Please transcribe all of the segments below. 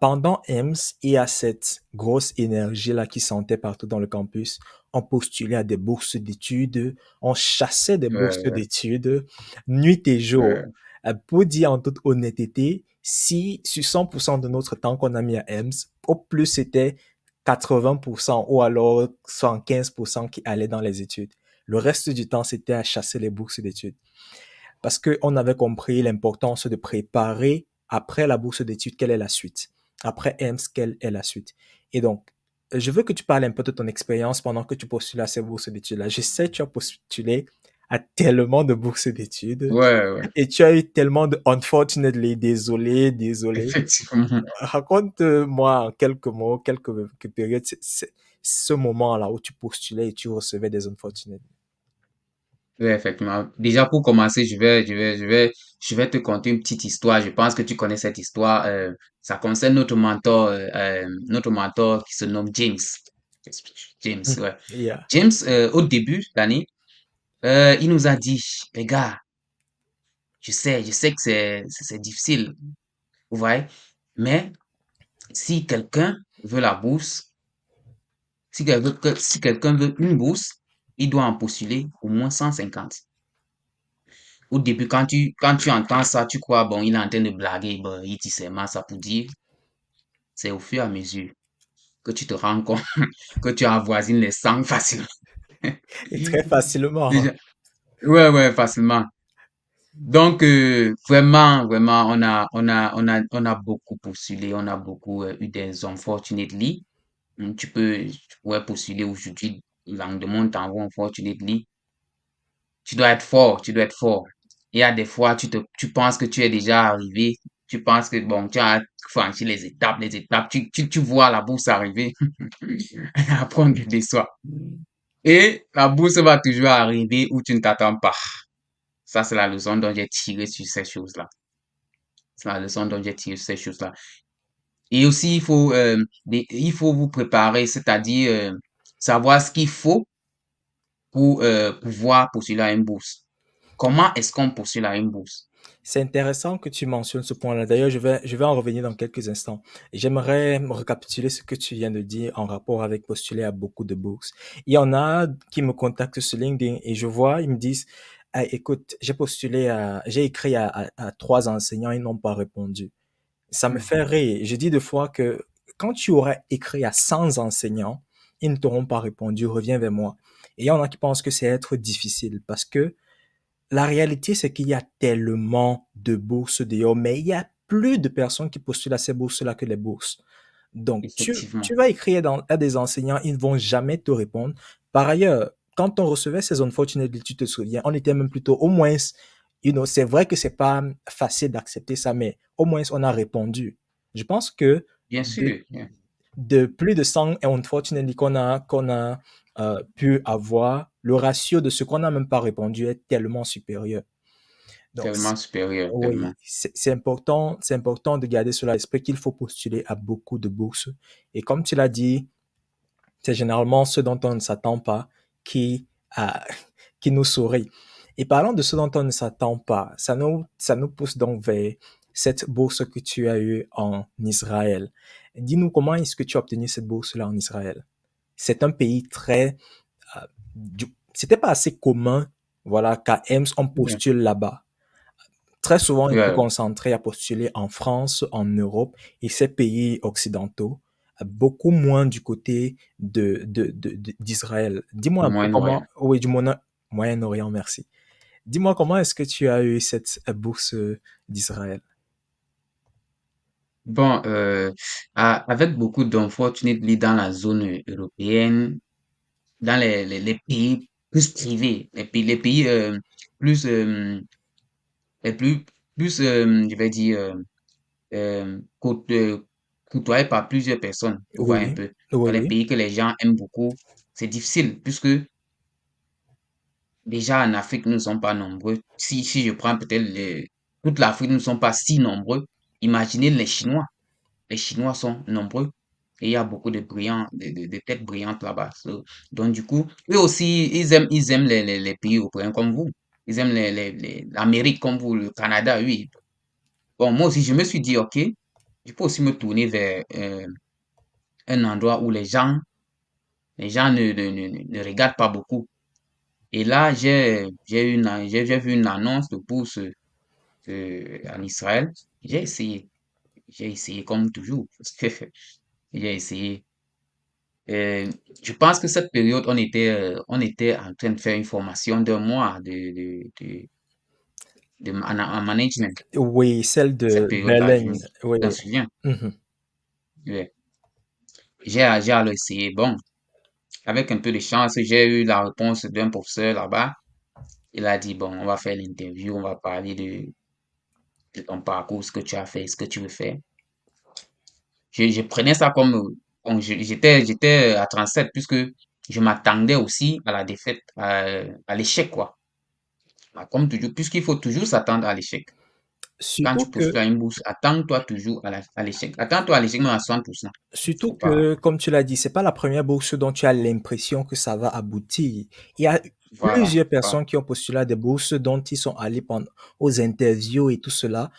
pendant EMS, il y a cette grosse énergie-là qui sentait partout dans le campus. On postulait à des bourses d'études, on chassait des Ouais, bourses ouais, d'études, nuit et jour. ouais. Pour dire en toute honnêteté, si sur 100% de notre temps qu'on a mis à EMS, au plus c'était 80% ou alors 115% qui allaient dans les études. Le reste du temps, c'était à chasser les bourses d'études. Parce qu'on avait compris l'importance de préparer après la bourse d'études, quelle est la suite. Après EMS, quelle est la suite. Et donc, je veux que tu parles un peu de ton expérience pendant que tu postules à ces bourses d'études-là. Je sais que tu as postulé à tellement de bourses d'études Ouais, ouais. et tu as eu tellement de unfortunately, désolé, désolé. Effectivement. Raconte-moi en quelques mots, quelques périodes, ce moment-là où tu postulais et tu recevais des unfortunate. Ouais, effectivement. Déjà, pour commencer, je vais te conter une petite histoire. Je pense que tu connais cette histoire. Ça concerne notre mentor qui se nomme James. James, Mm. ouais. Yeah. James, au début de l'année, il nous a dit, les gars, je sais que c'est difficile, vous voyez, mais si quelqu'un veut la bourse, si quelqu'un veut une bourse, il doit en postuler au moins 150. Au début, quand tu entends ça, tu crois, bon, il est en train de blaguer, bon, il dit seulement ça pour dire. C'est au fur et à mesure que tu te rends compte que tu avoisines les 100 facilement. Et très facilement, hein. Déjà, ouais, ouais, facilement. Donc, vraiment, on a beaucoup postulé, on a beaucoup eu des unfortunately. Tu pourrais postuler aujourd'hui, le lendemain, t'envoies unfortunately. Tu dois être fort, tu dois être fort. Il y a des fois, tu penses que tu es déjà arrivé, tu penses que, bon, tu as franchi les étapes, tu vois la bourse arriver, après on te déçoit. Et la bourse va toujours arriver où tu ne t'attends pas. Ça, c'est la leçon dont j'ai tiré sur ces choses-là. C'est la leçon dont j'ai tiré sur ces choses-là. Et aussi, il faut vous préparer, c'est-à-dire savoir ce qu'il faut pour pouvoir postuler à une bourse. Comment est-ce qu'on postule à une bourse? C'est intéressant que tu mentionnes ce point-là. D'ailleurs, je vais en revenir dans quelques instants. J'aimerais récapituler ce que tu viens de dire en rapport avec postuler à beaucoup de bourses. Il y en a qui me contactent sur LinkedIn et je vois, ils me disent, ah, écoute, j'ai écrit à trois enseignants, ils n'ont pas répondu. Ça me fait Mhm. rire. Je dis deux fois que quand tu aurais écrit à 100 enseignants, ils ne t'auront pas répondu, reviens vers moi. Et il y en a qui pensent que c'est être difficile parce que la réalité, c'est qu'il y a tellement de bourses dehors, mais il y a plus de personnes qui postulent à ces bourses-là que les bourses. Donc, tu Effectivement. vas écrire à des enseignants, ils ne vont jamais te répondre. Par ailleurs, quand on recevait ces unfortunately, tu te souviens, on était même plutôt, au moins, c'est vrai que c'est pas facile d'accepter ça, mais au moins on a répondu. Je pense que Bien de, sûr. Bien. de plus de 100 unfortunately qu'on a pu avoir, le ratio de ce qu'on n'a même pas répondu est tellement supérieur. Donc, Tellement supérieur, tellement. oui, c'est important de garder cela à l'esprit qu'il faut postuler à beaucoup de bourses. Et comme tu l'as dit, c'est généralement ce dont on ne s'attend pas qui, ah, qui nous sourit. Et parlant de ce dont on ne s'attend pas, ça nous pousse donc vers cette bourse que tu as eue en Israël. Dis-nous comment est-ce que tu as obtenu cette bourse-là en Israël? C'est un pays très, c'était pas assez commun, voilà, qu'à EMS on Ouais, postule là-bas. Très souvent, on était ouais, concentré à postuler en France, en Europe et ces pays occidentaux, beaucoup moins du côté d'Israël. Dis-moi au un peu Moyen-Orient. comment, oui, du Moyen-Orient, merci. Dis-moi comment est-ce que tu as eu cette bourse d'Israël? Bon, avec beaucoup d'unfortunately dans la zone européenne, dans les pays plus privés, les pays plus, les plus, plus je vais dire, côtoyés par plusieurs personnes, vous Oui, voyez un oui, peu. oui, Dans les oui, pays que les gens aiment beaucoup, c'est difficile puisque déjà en Afrique, nous ne sommes pas nombreux. Si je prends peut-être toute l'Afrique, nous ne sommes pas si nombreux. Imaginez les Chinois. Les Chinois sont nombreux et il y a beaucoup de brillants, de têtes brillantes là-bas. Donc, du coup, eux aussi, ils aiment les pays européens comme vous. Ils aiment l'Amérique comme vous, le Canada, oui. Bon, moi aussi, je me suis dit, OK, Je peux aussi me tourner vers un endroit où les gens ne regardent pas beaucoup. Et là, j'ai vu une annonce de bourse en Israël. J'ai essayé. J'ai essayé comme toujours. Parce que j'ai essayé. Euh, je pense que cette période, on était en train de faire une formation d'un mois en management. Oui, celle Cette de période-là, Berlin. Oui. je m'en souviens. Mhm. Ouais. J'ai alors essayé. Bon, avec un peu de chance, j'ai eu la réponse d'un professeur là-bas. Il a dit, bon, on va faire l'interview, on va parler de ton parcours, ce que tu as fait, ce que tu veux faire. Je prenais ça comme, bon, j'étais à 37 puisque je m'attendais aussi à la défaite, à l'échec, quoi. Bah, comme toujours, puisqu'il faut toujours s'attendre à l'échec. Quand tu Surtout postules que à une bourse, attends-toi toujours à l'échec. Attends-toi à l'échec même à 60%. Surtout Faut pas. que, comme tu l'as dit, c'est pas la première bourse dont tu as l'impression que ça va aboutir. Il y a Voilà, plusieurs voilà. personnes qui ont postulé à des bourses dont ils sont allés pendant, aux interviews et tout cela,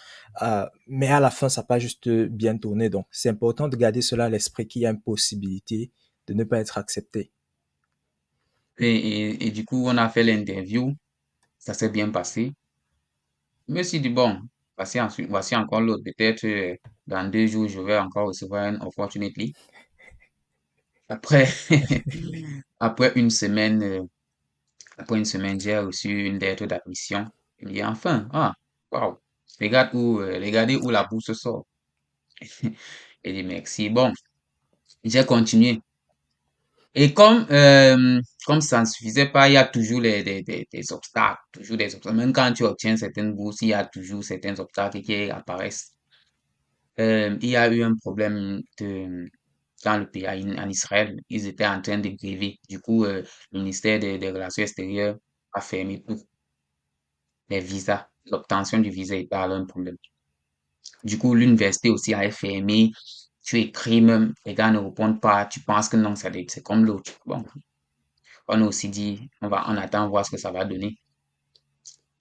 mais à la fin, ça n'a pas juste bien tourné. Donc, c'est important de garder cela à l'esprit qu'il y a une possibilité de ne pas être accepté. Et du coup, on a fait l'interview. Ça s'est bien passé. Je me suis dit, bon, voici encore l'autre. Peut-être dans 2 jours, je vais encore recevoir une opportunity. Après, après une semaine, après une semaine, j'ai reçu une lettre d'admission. Il me dit, enfin, ah, waouh, regardez où la bourse sort. Il dit, merci. Bon, j'ai continué. Et comme ça ne suffisait pas, il y a toujours des obstacles, toujours des obstacles. Même quand tu obtiens certaines bourses, il y a toujours certains obstacles qui apparaissent. Il y a eu un problème dans le pays, en Israël. Ils étaient en train de gréver. Du coup, le ministère des Relations extérieures a fermé tous les visas. L'obtention du visa était alors un problème. Du coup, l'université aussi a fermé. Tu écris même, les gars ne répondent pas. Tu penses que non, c'est comme l'autre. Bon, on a aussi dit, on attend voir ce que ça va donner.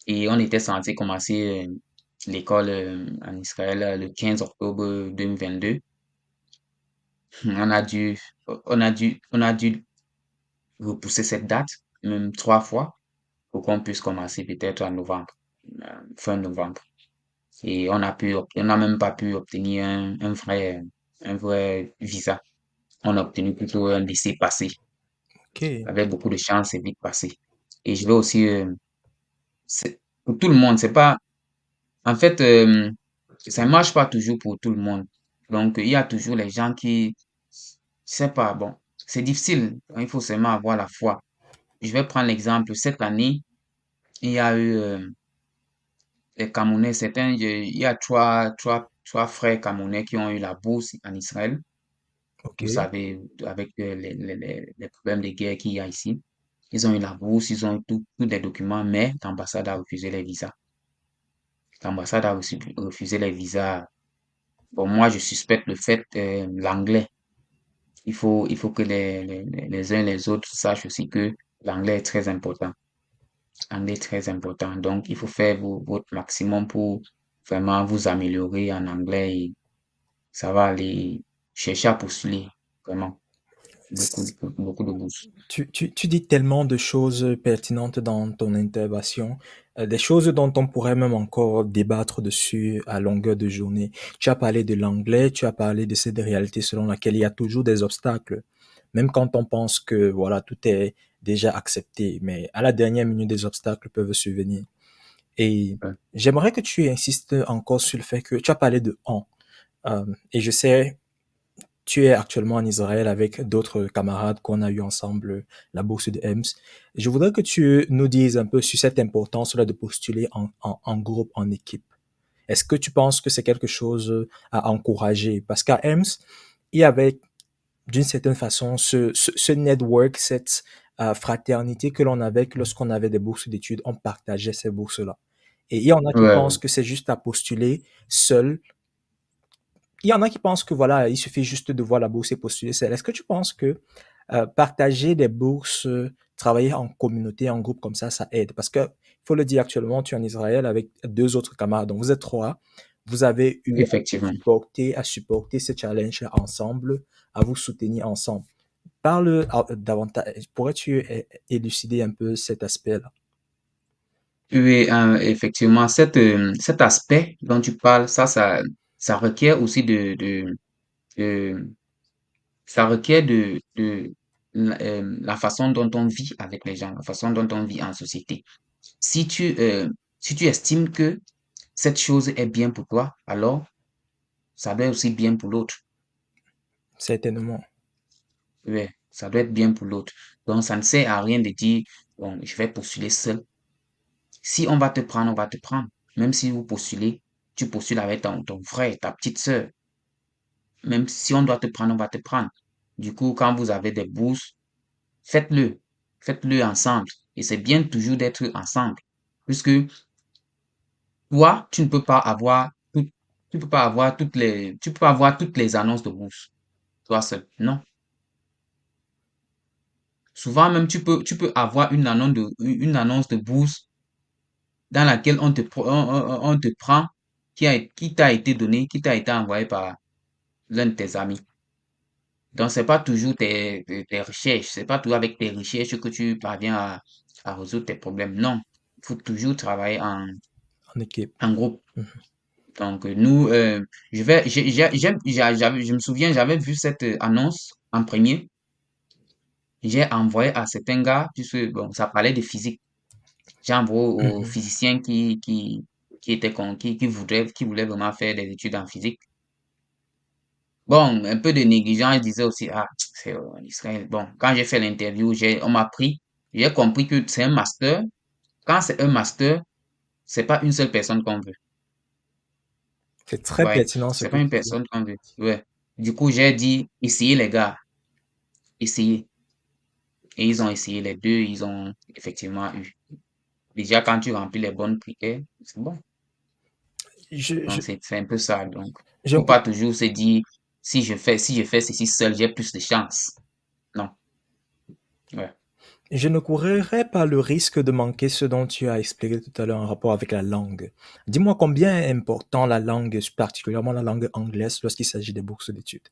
Et on était censé commencer l'école en Israël le 15 octobre 2022. On a dû, on a dû repousser cette date, même 3 fois, pour qu'on puisse commencer peut-être en novembre, fin novembre. Et on n'a même pas pu obtenir un vrai visa. On a obtenu plutôt un laissez-passer. Ok. Avec beaucoup de chance, c'est vite passé. Et je vais aussi, pour tout le monde, c'est pas, en fait, ça ne marche pas toujours pour tout le monde. Donc, il y a toujours les gens qui, je sais pas, bon, c'est difficile. Il faut seulement avoir la foi. Je vais prendre l'exemple. Cette année, il y a eu les Camerounais, il y a trois frères Camerounais qui ont eu la bourse en Israël. Ok. Vous savez, avec les problèmes de guerre qu'il y a ici. Ils ont eu la bourse, ils ont eu tous les documents, mais l'ambassade a refusé les visas. L'ambassade a refusé les visas. Bon, moi, je suspecte le fait, l'anglais. Il faut que les uns et les autres sachent aussi que l'anglais est très important. L'anglais est très important. Donc, il faut faire votre maximum pour vraiment vous améliorer en anglais et ça va aller chercher à postuler. Vraiment. Beaucoup de bourses. Tu dis tellement de choses pertinentes dans ton intervention, des choses dont on pourrait même encore débattre dessus à longueur de journée. Tu as parlé de l'anglais, tu as parlé de cette réalité selon laquelle il y a toujours des obstacles, même quand on pense que voilà, tout est déjà accepté, mais à la dernière minute, des obstacles peuvent survenir. Et Ouais. j'aimerais que tu insistes encore sur le fait que tu as parlé de on. Et je sais tu es actuellement en Israël avec d'autres camarades qu'on a eu ensemble la bourse de EMS. Je voudrais que tu nous dises un peu sur cette importance-là de postuler en groupe, en équipe. Est-ce que tu penses que c'est quelque chose à encourager? Parce qu'à EMS, il y avait d'une certaine façon ce network, cette fraternité que l'on avait que lorsqu'on avait des bourses d'études, on partageait ces bourses-là. Et il y en a qui Ouais, pensent que c'est juste à postuler seul, il y en a qui pensent que voilà, il suffit juste de voir la bourse et postuler seul. Est-ce que tu penses que partager des bourses, travailler en communauté, en groupe comme ça aide? Parce que, il faut le dire actuellement, tu es en Israël avec deux autres camarades, donc vous êtes trois. Vous avez eu effectivement. à supporter ce challenge ensemble, à vous soutenir ensemble. Parle davantage, pourrais-tu élucider un peu cet aspect-là? Oui, effectivement, cet aspect dont tu parles, ça requiert aussi de, ça requiert de la façon dont on vit avec les gens, la façon dont on vit en société. Si si tu estimes que cette chose est bien pour toi, alors ça doit être aussi bien pour l'autre. Certainement. Ouais, ça doit être bien pour l'autre. Donc, ça ne sert à rien de dire, bon, je vais postuler seul. Si on va te prendre, on va te prendre. Même si vous postulez, tu postules avec ton frère, ta petite sœur. Même si on doit te prendre, on va te prendre. Du coup, quand vous avez des bourses, faites-le. Faites-le ensemble. Et c'est bien toujours d'être ensemble. Puisque toi, tu ne peux pas avoir tu peux pas avoir tu peux pas avoir toutes les annonces de bourse, toi seul. Non. Souvent même, tu peux avoir une annonce de bourse dans laquelle on te prend, qui t'a été donné, qui t'a été envoyé par l'un de tes amis. Donc, c'est pas toujours tes recherches, c'est pas toujours avec tes recherches que tu parviens à résoudre tes problèmes. Non. Il faut toujours travailler En équipe. en groupe. Mhm. Donc, nous, je me souviens, j'avais vu cette annonce en premier. J'ai envoyé à certains gars, puisque bon, ça parlait de physique. J'ai envoyé aux Mhm. physiciens qui voulaient vraiment faire des études en physique. Bon, un peu de négligence, je disais aussi, ah, c'est en Israël. Bon, quand j'ai fait l'interview, on m'a pris, j'ai compris que c'est un master. Quand c'est un master, c'est pas une seule personne qu'on veut. C'est très Ouais, pertinent ce c'est que pas une tu dis. personne qu'on veut. Ouais. Du coup, j'ai dit, essayez les gars, essayez. Et ils ont essayé les deux, ils ont effectivement eu. Déjà, quand tu remplis les bonnes critères, c'est bon. Je, je, Donc, c'est un peu ça. Donc, je, faut pas toujours se dire, si je fais ceci seul, j'ai plus de chance. Non. Ouais. je ne courrais pas le risque de manquer ce dont tu as expliqué tout à l'heure en rapport avec la langue. Dis-moi combien est important la langue, particulièrement la langue anglaise, lorsqu'il s'agit des bourses d'études.